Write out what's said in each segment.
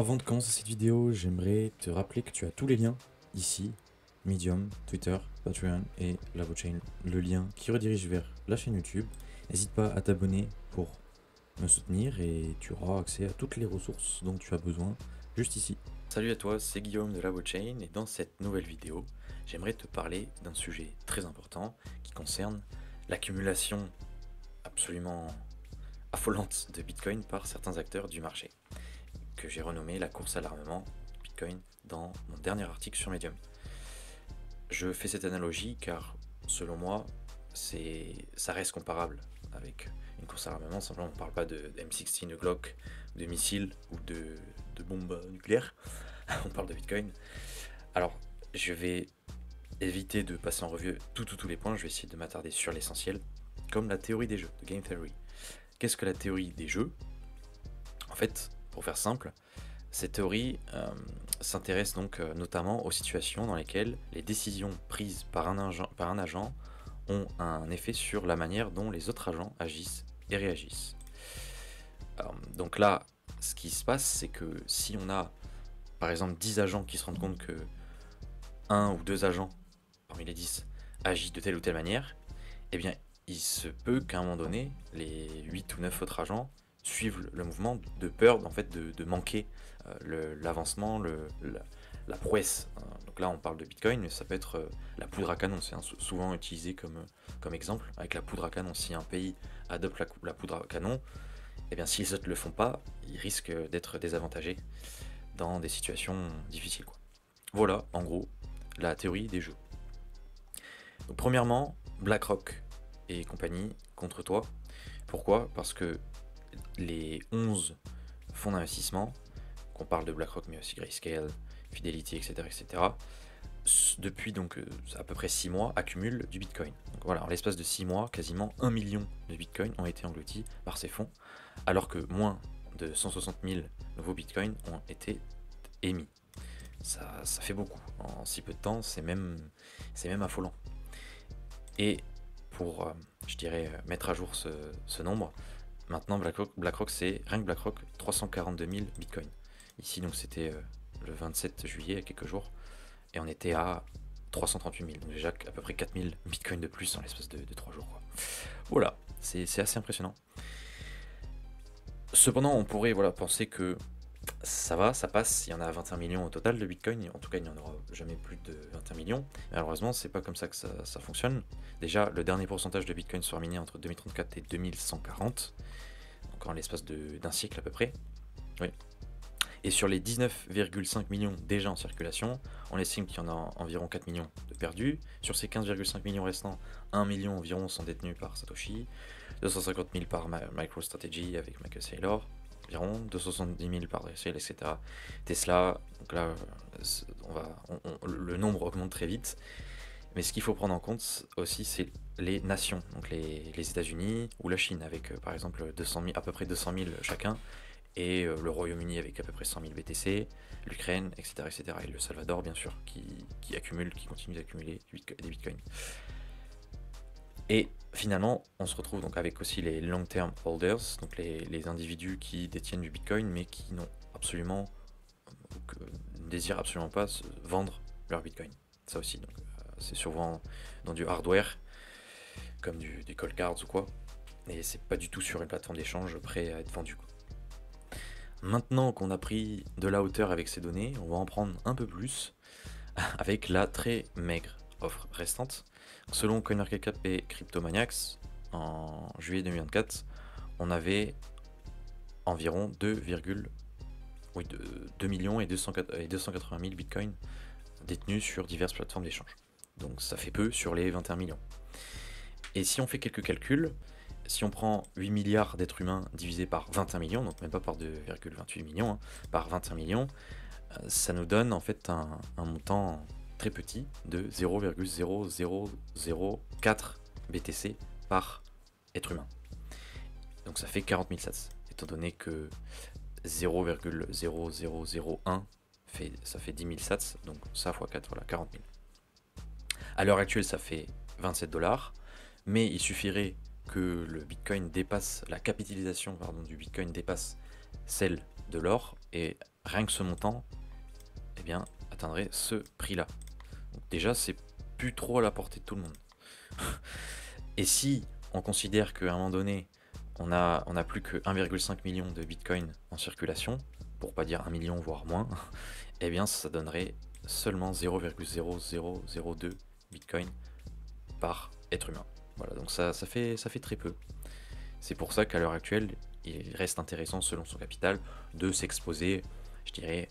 Avant de commencer cette vidéo, j'aimerais te rappeler que tu as tous les liens ici, Medium, Twitter, Patreon et LavoChain, le lien qui redirige vers la chaîne YouTube. N'hésite pas à t'abonner pour me soutenir et tu auras accès à toutes les ressources dont tu as besoin juste ici. Salut à toi, c'est Guillaume de LavoChain et dans cette nouvelle vidéo, j'aimerais te parler d'un sujet très important qui concerne l'accumulation absolument affolante de Bitcoin par certains acteurs du marché, que j'ai renommé la course à l'armement Bitcoin dans mon dernier article sur Medium. Je fais cette analogie car, selon moi, ça reste comparable avec une course à l'armement. Simplement, on ne parle pas de M16, de Glock, de missiles ou de bombes nucléaires. On parle de Bitcoin. Alors, je vais éviter de passer en revue tous les points. Je vais essayer de m'attarder sur l'essentiel, comme la théorie des jeux, de Game Theory. Qu'est-ce que la théorie des jeux? En fait, pour faire simple, cette théorie s'intéresse donc notamment aux situations dans lesquelles les décisions prises par un agent ont un effet sur la manière dont les autres agents agissent et réagissent. Donc là, ce qui se passe, c'est que si on a par exemple 10 agents qui se rendent compte que un ou deux agents parmi les 10 agissent de telle ou telle manière, eh bien il se peut qu'à un moment donné, les 8 ou 9 autres agents suivent le mouvement de peur en fait de manquer l'avancement, la prouesse. Donc là on parle de Bitcoin, mais ça peut être la poudre à canon, c'est souvent utilisé comme exemple. Avec la poudre à canon, si un pays adopte la poudre à canon, eh bien si les autres ne le font pas, ils risquent d'être désavantagés dans des situations difficiles, quoi. Voilà en gros la théorie des jeux. Donc premièrement, BlackRock et compagnie contre toi. Pourquoi? Parce que les 11 fonds d'investissement, qu'on parle de BlackRock mais aussi Grayscale, Fidelity, etc., depuis donc à peu près 6 mois, accumulent du Bitcoin. Donc voilà, en l'espace de 6 mois, quasiment 1 million de Bitcoin ont été engloutis par ces fonds, alors que moins de 160 000 nouveaux Bitcoins ont été émis. Ça fait beaucoup. En si peu de temps, c'est même affolant. Et pour, je dirais, mettre à jour ce nombre, maintenant BlackRock c'est, rien que BlackRock, 342 000 Bitcoin. Ici donc c'était le 27 juillet, il y a quelques jours, et on était à 338 000, donc déjà à peu près 4 000 Bitcoin de plus en l'espace de 3 jours, quoi. Voilà, c'est assez impressionnant. Cependant, on pourrait penser que ça va, ça passe, il y en a 21 millions au total de Bitcoin, en tout cas il n'y en aura jamais plus de 21 millions. Malheureusement, c'est pas comme ça que ça fonctionne. Déjà, le dernier pourcentage de Bitcoin sera miné entre 2034 et 2140, donc en l'espace d'un siècle à peu près. Oui. Et sur les 19,5 millions déjà en circulation, on estime qu'il y en a environ 4 millions de perdus. Sur ces 15,5 millions restants, 1 million environ sont détenus par Satoshi, 250 000 par MicroStrategy avec Michael Saylor, environ 270 000 par Grayscale, etc. Tesla, donc là, le nombre augmente très vite. Mais ce qu'il faut prendre en compte aussi, c'est les nations, donc les États-Unis ou la Chine, avec par exemple à peu près 200 000 chacun, et le Royaume-Uni avec à peu près 100 000 BTC, l'Ukraine, etc., et le Salvador, bien sûr, qui continue d'accumuler des bitcoins. Et finalement, on se retrouve donc avec aussi les long-term holders, donc les individus qui détiennent du bitcoin, mais qui n'ont absolument, ne désirent absolument pas vendre leur bitcoin. Ça aussi, donc c'est souvent dans du hardware, comme des cold cards ou quoi, et c'est pas du tout sur une plateforme d'échange prêt à être vendu, quoi. Maintenant qu'on a pris de la hauteur avec ces données, on va en prendre un peu plus avec la très maigre offre restante. Selon CoinMarketCap et Cryptomaniacs, en juillet 2024, on avait environ 2 millions et 280 000 bitcoins détenus sur diverses plateformes d'échange. Donc ça fait peu sur les 21 millions. Et si on fait quelques calculs, si on prend 8 milliards d'êtres humains divisé par 21 millions, donc même pas par 2,28 millions, par 21 millions, ça nous donne en fait un montant très petit de 0,0004 BTC par être humain. Donc ça fait 40 000 sats, étant donné que 0,0001 ça fait 10 000 sats, donc ça x 4, voilà, 40 000. À l'heure actuelle, ça fait 27 $, mais il suffirait que le Bitcoin dépasse, la capitalisation du Bitcoin dépasse celle de l'or, et rien que ce montant, eh bien, atteindrait ce prix-là. Donc déjà, c'est plus trop à la portée de tout le monde. Et si on considère qu'à un moment donné, on a plus que 1,5 million de bitcoin en circulation, pour pas dire 1 million voire moins, eh bien ça donnerait seulement 0,0002 bitcoin par être humain. Voilà, donc ça fait très peu. C'est pour ça qu'à l'heure actuelle, il reste intéressant selon son capital de s'exposer, je dirais,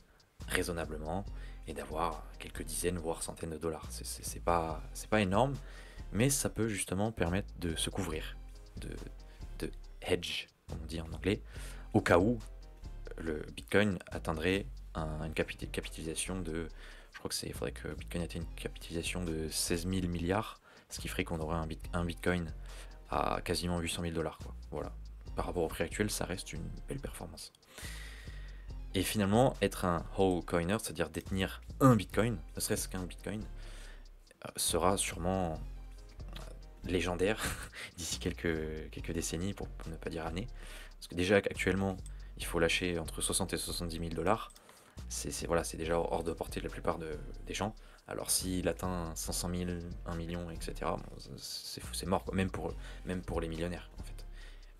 raisonnablement et d'avoir quelques dizaines voire centaines de dollars. C'est pas énorme, mais ça peut justement permettre de se couvrir, de hedge, comme on dit en anglais, au cas où le Bitcoin atteindrait une capitalisation de, je crois que il faudrait que Bitcoin atteigne une capitalisation de 16 000 milliards, ce qui ferait qu'on aurait un Bitcoin à quasiment 800 000 dollars. Voilà. Par rapport au prix actuel, ça reste une belle performance. Et finalement, être un whole coiner, c'est-à-dire détenir un Bitcoin, ne serait-ce qu'un Bitcoin, sera sûrement légendaire d'ici quelques décennies, pour ne pas dire années. Parce que déjà actuellement, il faut lâcher entre 60 et 70 000 dollars. C'est déjà hors de portée de la plupart des gens. Alors s'il atteint 500 000, 1 million, etc., bon, c'est mort, quoi. Même pour les millionnaires, en fait.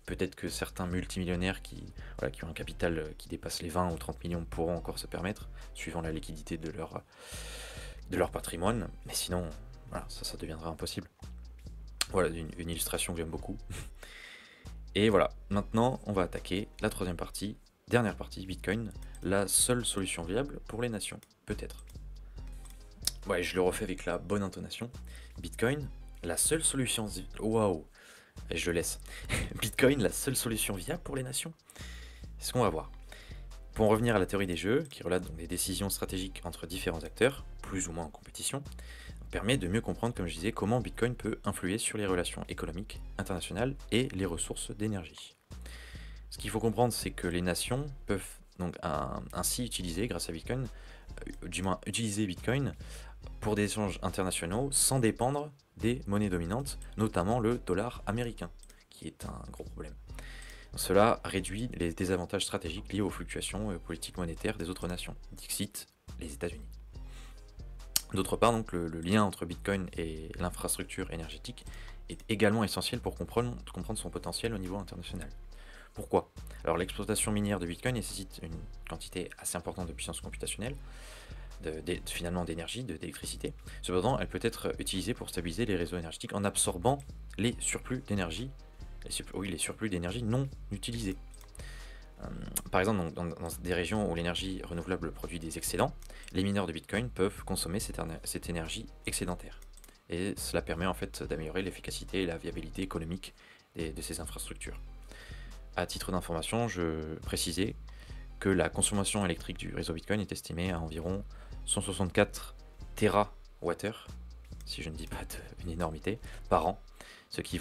Peut-être que certains multimillionnaires qui ont un capital qui dépasse les 20 ou 30 millions pourront encore se permettre, suivant la liquidité de leur patrimoine. Mais sinon, voilà, ça deviendra impossible. Voilà une illustration que j'aime beaucoup. Et voilà, maintenant on va attaquer la troisième partie, dernière partie, Bitcoin, la seule solution viable pour les nations, peut-être. Ouais, je le refais avec la bonne intonation. Bitcoin, la seule solution... Waouh, je le laisse. Bitcoin, la seule solution viable pour les nations. C'est ce qu'on va voir. Pour en revenir à la théorie des jeux, qui relate donc des décisions stratégiques entre différents acteurs, plus ou moins en compétition, permet de mieux comprendre, comme je disais, comment Bitcoin peut influer sur les relations économiques internationales et les ressources d'énergie. Ce qu'il faut comprendre, c'est que les nations peuvent donc ainsi utiliser, grâce à Bitcoin, du moins utiliser Bitcoin pour des échanges internationaux sans dépendre des monnaies dominantes, notamment le dollar américain, qui est un gros problème. Cela réduit les désavantages stratégiques liés aux fluctuations politiques monétaires des autres nations, dixit les États-Unis. D'autre part, donc, le lien entre Bitcoin et l'infrastructure énergétique est également essentiel pour comprendre son potentiel au niveau international. Pourquoi? Alors l'exploitation minière de Bitcoin nécessite une quantité assez importante de puissance computationnelle, finalement d'énergie, d'électricité. Cependant, elle peut être utilisée pour stabiliser les réseaux énergétiques en absorbant les surplus d'énergie, les surplus d'énergie non utilisés. Par exemple, dans des régions où l'énergie renouvelable produit des excédents, les mineurs de Bitcoin peuvent consommer cette énergie excédentaire. Et cela permet en fait d'améliorer l'efficacité et la viabilité économique de ces infrastructures. À titre d'information, je précisais que la consommation électrique du réseau Bitcoin est estimée à environ 164 TWh, si je ne dis pas une énormité, par an, ce qui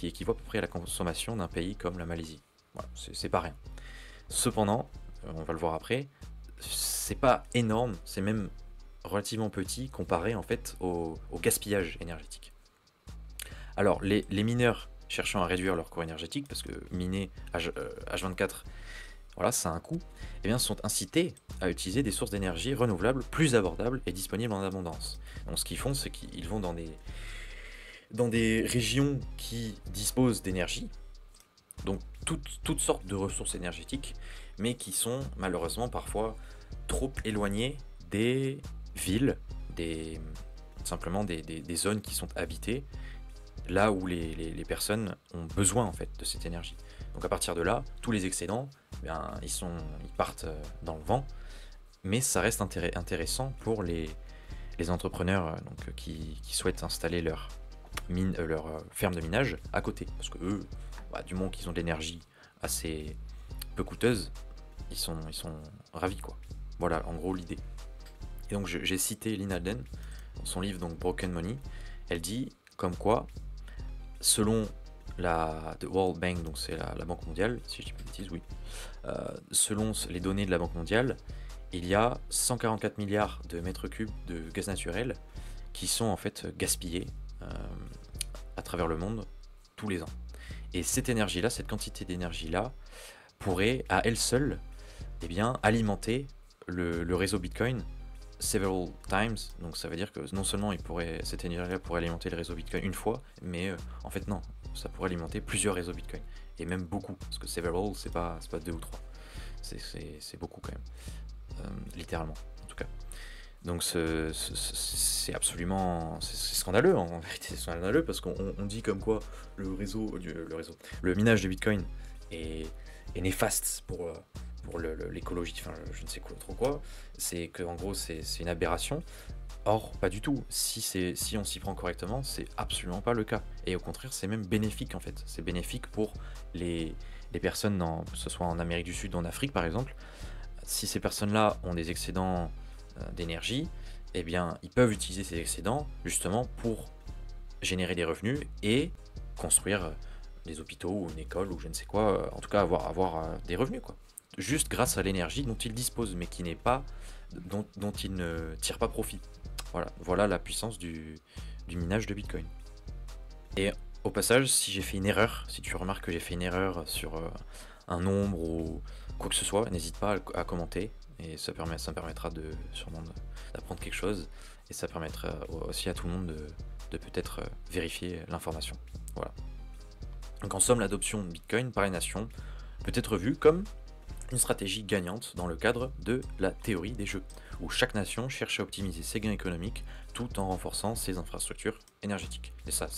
équivaut à peu près à la consommation d'un pays comme la Malaisie. Voilà, c'est pas rien. Cependant, on va le voir après, c'est pas énorme, c'est même relativement petit comparé en fait au gaspillage énergétique. Alors les mineurs cherchant à réduire leur coût énergétique, parce que miner H24, voilà, ça a un coût, eh bien, sont incités à utiliser des sources d'énergie renouvelables plus abordables et disponibles en abondance. Donc ce qu'ils font, c'est qu'ils vont dans des régions qui disposent d'énergie, donc toutes sortes de ressources énergétiques, mais qui sont malheureusement parfois trop éloignées des villes, simplement des zones qui sont habitées, là où les personnes ont besoin en fait de cette énergie. Donc à partir de là, tous les excédents, ils partent dans le vent, mais ça reste intéressant pour les entrepreneurs qui souhaitent installer leur ferme de minage à côté, parce que eux, du moment qu'ils ont de l'énergie assez peu coûteuse, ils sont ravis, quoi. Voilà en gros l'idée. Et donc j'ai cité Lyn Alden dans son livre donc Broken Money. Elle dit comme quoi, selon The World Bank, donc c'est la Banque mondiale, si je dis pas de bêtises, oui. Selon les données de la Banque mondiale, il y a 144 milliards de mètres cubes de gaz naturel qui sont en fait gaspillés à travers le monde tous les ans. Et cette énergie-là, cette quantité d'énergie-là, pourrait à elle seule alimenter le réseau Bitcoin several times, donc ça veut dire que non seulement cette énergie-là pourrait alimenter le réseau Bitcoin une fois, mais en fait non, ça pourrait alimenter plusieurs réseaux Bitcoin, et même beaucoup, parce que several c'est pas 2 ou 3, c'est beaucoup quand même, littéralement en tout cas. Donc c'est absolument c'est scandaleux, en vérité c'est scandaleux, parce qu'on dit comme quoi le minage de Bitcoin est néfaste pour l'écologie, enfin je ne sais quoi trop quoi, c'est que en gros c'est une aberration. Or pas du tout, si on s'y prend correctement, c'est absolument pas le cas, et au contraire c'est même bénéfique en fait, c'est bénéfique pour les personnes, que ce soit en Amérique du Sud ou en Afrique par exemple. Si ces personnes-là ont des excédents d'énergie, eh bien ils peuvent utiliser ces excédents justement pour générer des revenus et construire des hôpitaux ou une école ou je ne sais quoi, en tout cas avoir des revenus quoi. Juste grâce à l'énergie dont ils disposent, mais qui n'est pas dont ils ne tirent pas profit. Voilà la puissance du minage de Bitcoin. Et au passage, si j'ai fait une erreur, si tu remarques que j'ai fait une erreur sur un nombre ou quoi que ce soit, n'hésite pas à commenter, et ça me permettra sûrement d'apprendre quelque chose, et ça permettra aussi à tout le monde de peut-être vérifier l'information. Voilà. Donc en somme, l'adoption de Bitcoin par les nations peut être vue comme une stratégie gagnante dans le cadre de la théorie des jeux, où chaque nation cherche à optimiser ses gains économiques tout en renforçant ses infrastructures énergétiques. Et ça,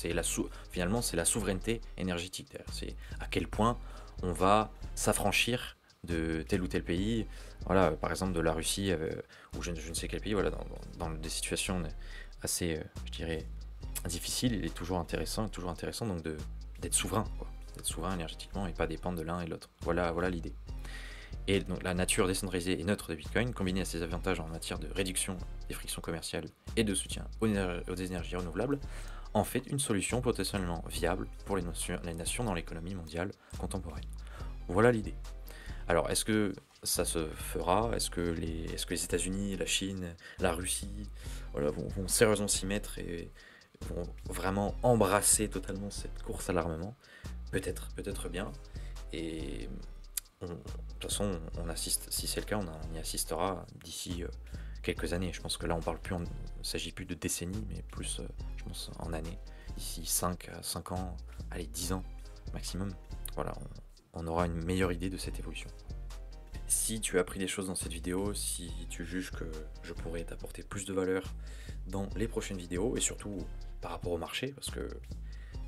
finalement, c'est la souveraineté énergétique. C'est à quel point on va s'affranchir de tel ou tel pays, voilà, par exemple de la Russie, ou je ne sais quel pays, voilà, dans des situations assez, je dirais, difficiles. Il est toujours intéressant donc d'être souverain, quoi, d'être souverain énergétiquement et pas dépendre de l'un et de l'autre. Voilà l'idée. Et donc la nature décentralisée et neutre de Bitcoin, combinée à ses avantages en matière de réduction des frictions commerciales et de soutien aux énergies renouvelables, en fait une solution potentiellement viable pour les nations dans l'économie mondiale contemporaine. Voilà l'idée. Alors, est-ce que ça se fera? Est-ce que les États-Unis, la Chine, la Russie, voilà, vont sérieusement s'y mettre et vont vraiment embrasser totalement cette course à l'armement? Peut-être bien. Et de toute façon, on assiste, si c'est le cas, on y assistera d'ici quelques années. Je pense que là, il ne s'agit plus de décennies, mais plus, je pense, en années. D'ici 5 ans, allez, 10 ans maximum. Voilà, on aura une meilleure idée de cette évolution. Si tu as appris des choses dans cette vidéo, si tu juges que je pourrais t'apporter plus de valeur dans les prochaines vidéos, et surtout par rapport au marché, parce que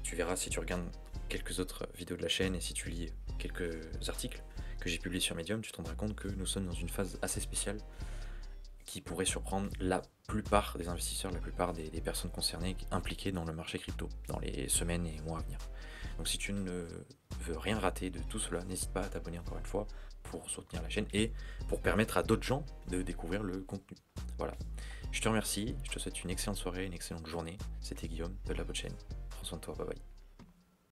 tu verras si tu regardes quelques autres vidéos de la chaîne et si tu lis quelques articles que j'ai publiés sur Medium, tu te rendras compte que nous sommes dans une phase assez spéciale qui pourrait surprendre la plupart des investisseurs, la plupart des personnes concernées impliquées dans le marché crypto dans les semaines et mois à venir. Donc si tu ne veux rien rater de tout cela, n'hésite pas à t'abonner encore une fois pour soutenir la chaîne et pour permettre à d'autres gens de découvrir le contenu. Voilà. Je te remercie, je te souhaite une excellente soirée, une excellente journée. C'était Guillaume de la Botchain. Prends soin de toi, bye bye.